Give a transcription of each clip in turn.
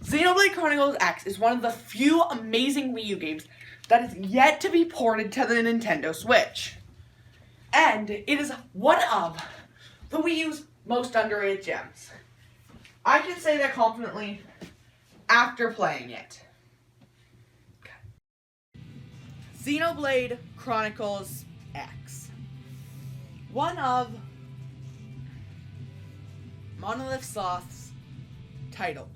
Xenoblade Chronicles X is one of the few amazing Wii U games that is yet to be ported to the Nintendo Switch. And it is one of the Wii U's most underrated gems. I can say that confidently after playing it. Xenoblade Chronicles X. One of Monolith Soft's titles.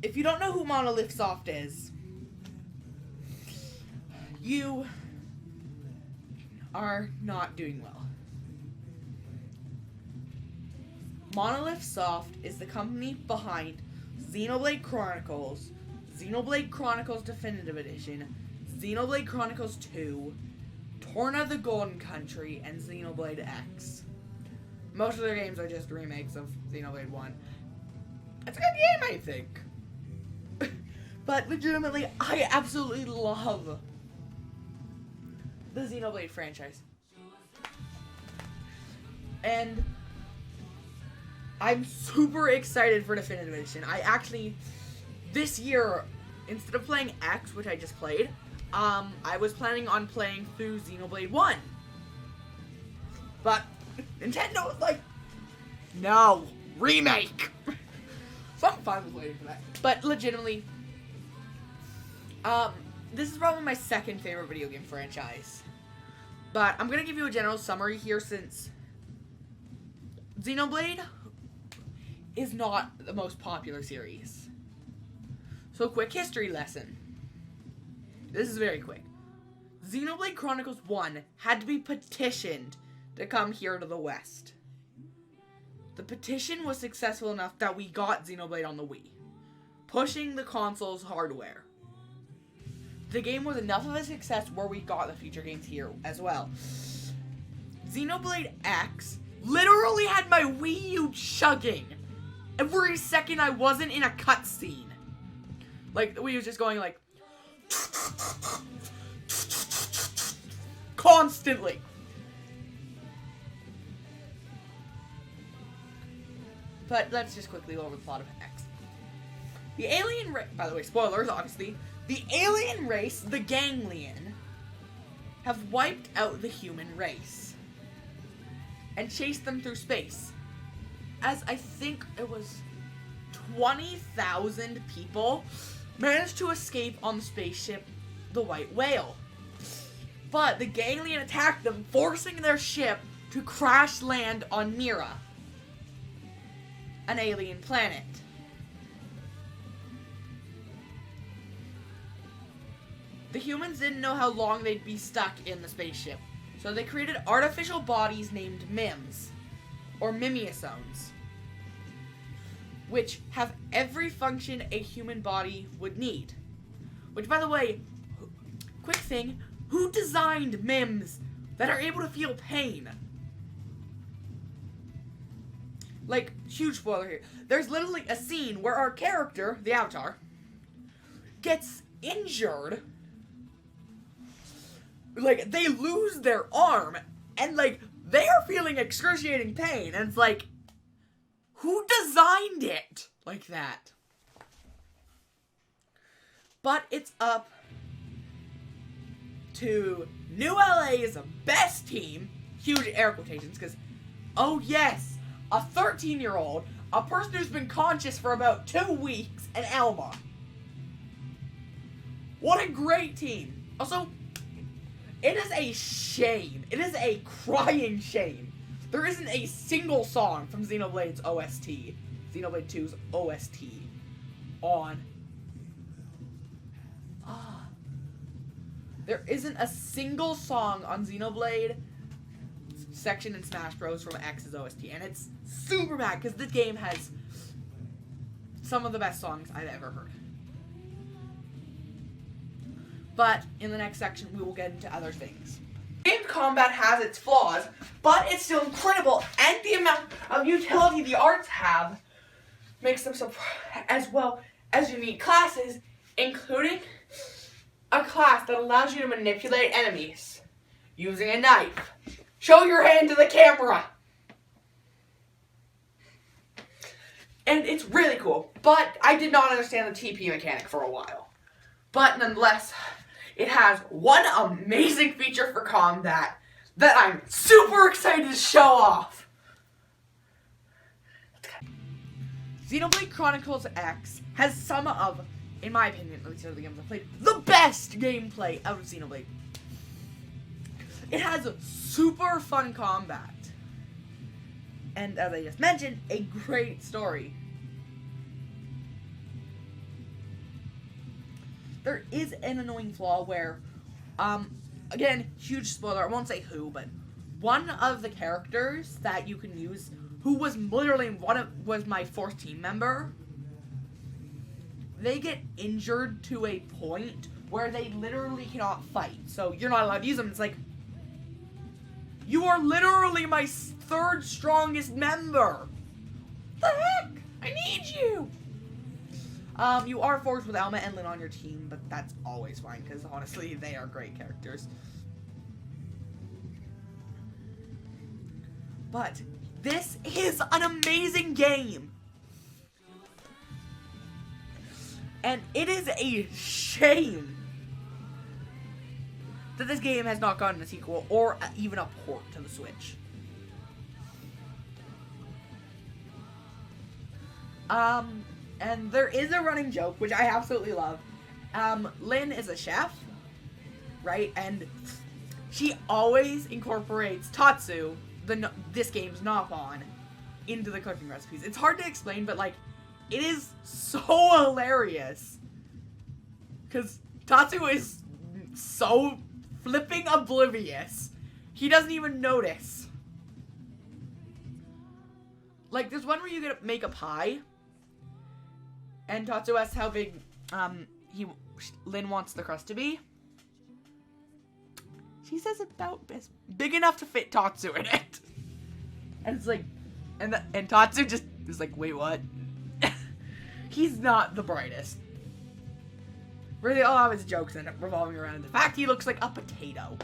If you don't know who Monolith Soft is, you are not doing well. Monolith Soft is the company behind Xenoblade Chronicles, Xenoblade Chronicles Definitive Edition, Xenoblade Chronicles 2, Torna the Golden Country, and Xenoblade X. Most of their games are just remakes of Xenoblade 1. It's a good game, I think. But legitimately, I absolutely love the Xenoblade franchise. And I'm super excited for Definitive Edition. I actually, this year, instead of playing X, which I just played, I was planning on playing through Xenoblade 1. But Nintendo was like, no, remake. So I'm fine with waiting for that. But legitimately, this is probably my second favorite video game franchise. But I'm going to give you a general summary here since Xenoblade is not the most popular series. So quick history lesson. This is very quick. Xenoblade Chronicles 1 had to be petitioned to come here to the West. The petition was successful enough that we got Xenoblade on the Wii, pushing the console's hardware. The game was enough of a success where we got the future games here as well. Xenoblade X literally had my Wii U chugging every second I wasn't in a cutscene. Like, the Wii U was just going like constantly. But let's just quickly go over the plot of X. The alien race, by the way, spoilers, obviously. The alien race, the Ganglion, have wiped out the human race and chased them through space. As I think it was 20,000 people managed to escape on the spaceship, the White Whale. But the Ganglion attacked them, forcing their ship to crash land on Mira, an alien planet. The humans didn't know how long they'd be stuck in the spaceship, so they created artificial bodies named MIMs, or Mimiosomes, which have every function a human body would need. Which, by the way, quick thing, who designed MIMs that are able to feel pain? Like, huge spoiler here. There's literally a scene where our character, the Avatar, gets injured. Like, they lose their arm, and, like, they are feeling excruciating pain, and it's like, who designed it like that? But it's up to New LA's best team, huge air quotations, because, oh yes, a 13-year-old, a person who's been conscious for about 2 weeks, and Alma. What a great team. Also, it is a shame. It is a crying shame. There isn't a single song from Xenoblade's OST, Xenoblade 2's OST, on. There isn't a single song on Xenoblade section in Smash Bros. From X's OST, and it's super bad because this game has some of the best songs I've ever heard. But in the next section, we will get into other things. Game combat has its flaws, but it's still incredible, and the amount of utility the arts have makes them so, as well as unique classes, including a class that allows you to manipulate enemies using a knife. Show your hand to the camera. And it's really cool. But I did not understand the TP mechanic for a while. But nonetheless, it has one amazing feature for combat that I'm super excited to show off. Xenoblade Chronicles X has some of, in my opinion, at least out of the games I've played, the best gameplay out of Xenoblade. It has super fun combat. And as I just mentioned, a great story. There is an annoying flaw where, again, huge spoiler, I won't say who, but one of the characters that you can use, who was literally was my fourth team member, they get injured to a point where they literally cannot fight. So you're not allowed to use them. It's like, you are literally my third strongest member. What the heck? I need you. You are forced with Alma and Lynn on your team, but that's always fine, because honestly, they are great characters. But this is an amazing game. And it is a shame that this game has not gotten a sequel or even a port to the Switch. And there is a running joke, which I absolutely love. Lynn is a chef, right? And she always incorporates Tatsu, this game's Nopon, into the cooking recipes. It's hard to explain, but like, it is so hilarious. Because Tatsu is so flipping oblivious. He doesn't even notice. Like, there's one where you get to make a pie. And Tatsu asks how big Lynn wants the crust to be. She says about big enough to fit Tatsu in it. And it's like, and Tatsu just is like, wait, what? He's not the brightest. Really, all of his jokes end up revolving around the fact he looks like a potato.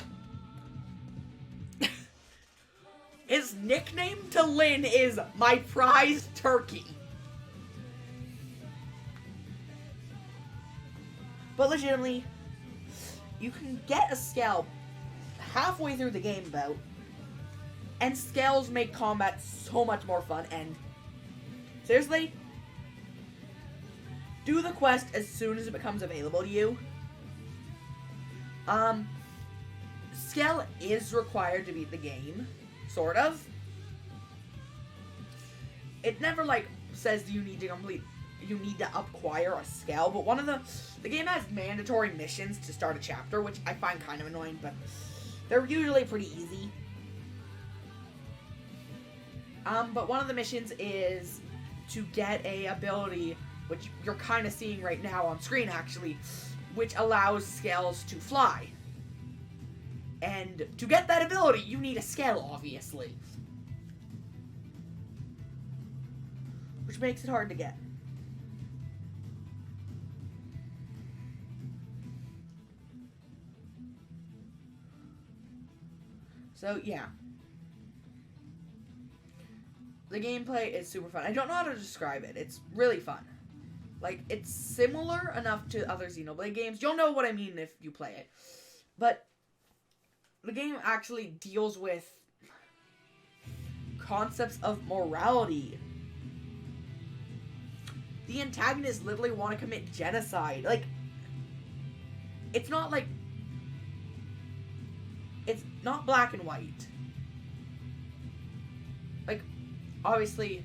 His nickname to Lynn is my prized turkey. But legitimately, you can get a scale halfway through the game about, and scales make combat so much more fun, and seriously, do the quest as soon as it becomes available to you. Scale is required to beat the game, sort of. It never, like, says you need to acquire a scale, but the game has mandatory missions to start a chapter, which I find kind of annoying, but they're usually pretty easy. But one of the missions is to get a ability, which you're kind of seeing right now on screen, actually, which allows scales to fly. And to get that ability, you need a scale, obviously. Which makes it hard to get. So, yeah. The gameplay is super fun. I don't know how to describe it. It's really fun. Like, it's similar enough to other Xenoblade games. You'll know what I mean if you play it. But the game actually deals with concepts of morality. The antagonists literally want to commit genocide. Like, it's not like... It's not black and white. Like, obviously...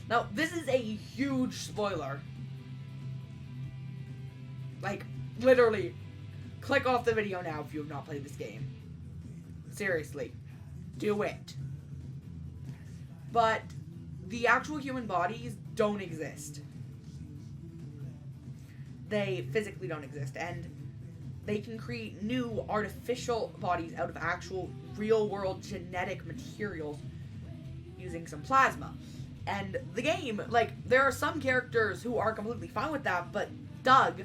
Now, this is a huge spoiler. Like, literally, click off the video now if you have not played this game. Seriously. Do it. But the actual human bodies don't exist. They physically don't exist, and they can create new artificial bodies out of actual real-world genetic materials using some plasma. And the game, like, there are some characters who are completely fine with that, but Doug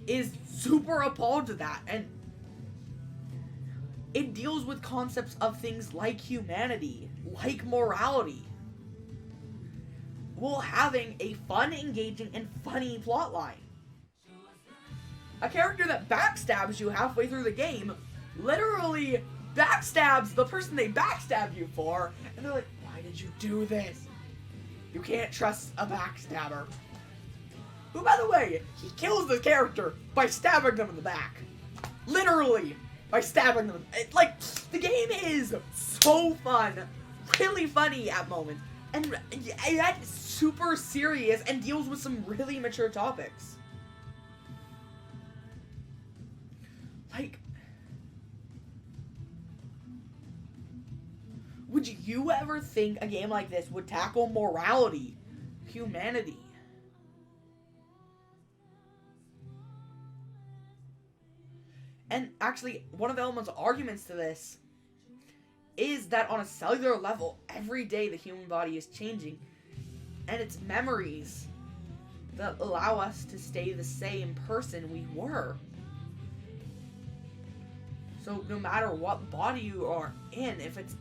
is super appalled to that, and it deals with concepts of things like humanity, like morality. while having a fun, engaging, and funny plotline. A character that backstabs you halfway through the game literally backstabs the person they backstabbed you for, and they're like, why did you do this? You can't trust a backstabber. Who, by the way, he kills the character by stabbing them in the back. Literally, by stabbing them. Like, the game is so fun, really funny at moments, and yet super serious and deals with some really mature topics. Like, would you ever think a game like this would tackle morality, humanity? And actually, one of the element's arguments to this is that on a cellular level, every day the human body is changing, and it's memories that allow us to stay the same person we were. So no matter what body you are in, if it's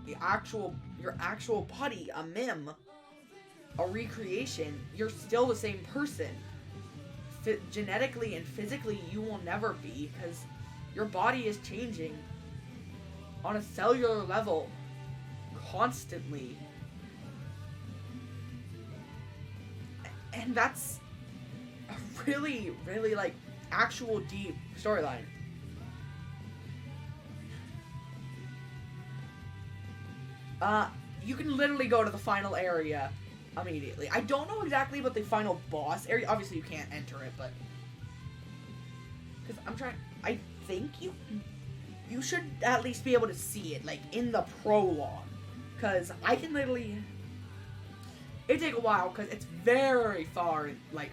your actual body, a meme, a recreation, you're still the same person. Genetically and physically, you will never be, because your body is changing on a cellular level constantly. And that's a really, really, like, actual deep storyline. You can literally go to the final area immediately. I don't know exactly about the final boss area. Obviously, you can't enter it, but... because I think you should at least be able to see it, like, in the prologue. Because I can literally... it'd take a while, because it's very far, like,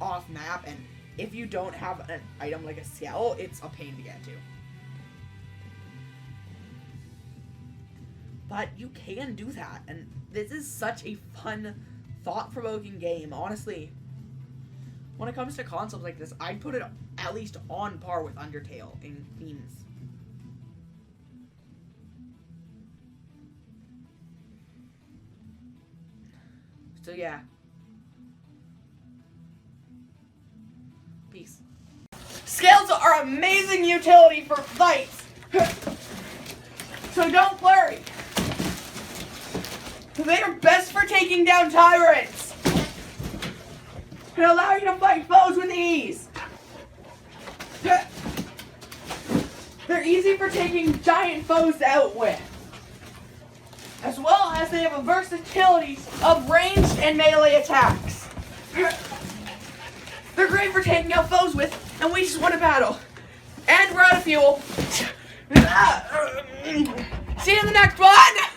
off map, and if you don't have an item like a S.K.E.E.L, it's a pain to get to. But you can do that, and this is such a fun, thought-provoking game. Honestly, when it comes to consoles like this, I'd put it at least on par with Undertale in themes. So yeah. Peace. S.K.E.E.Ls are amazing utility for fights! So don't worry. They are best for taking down tyrants and allow you to fight foes with ease. They're easy for taking giant foes out with, as well as they have a versatility of ranged and melee attacks. They're great for taking out foes with, and we just won a battle. And we're out of fuel. See you in the next one!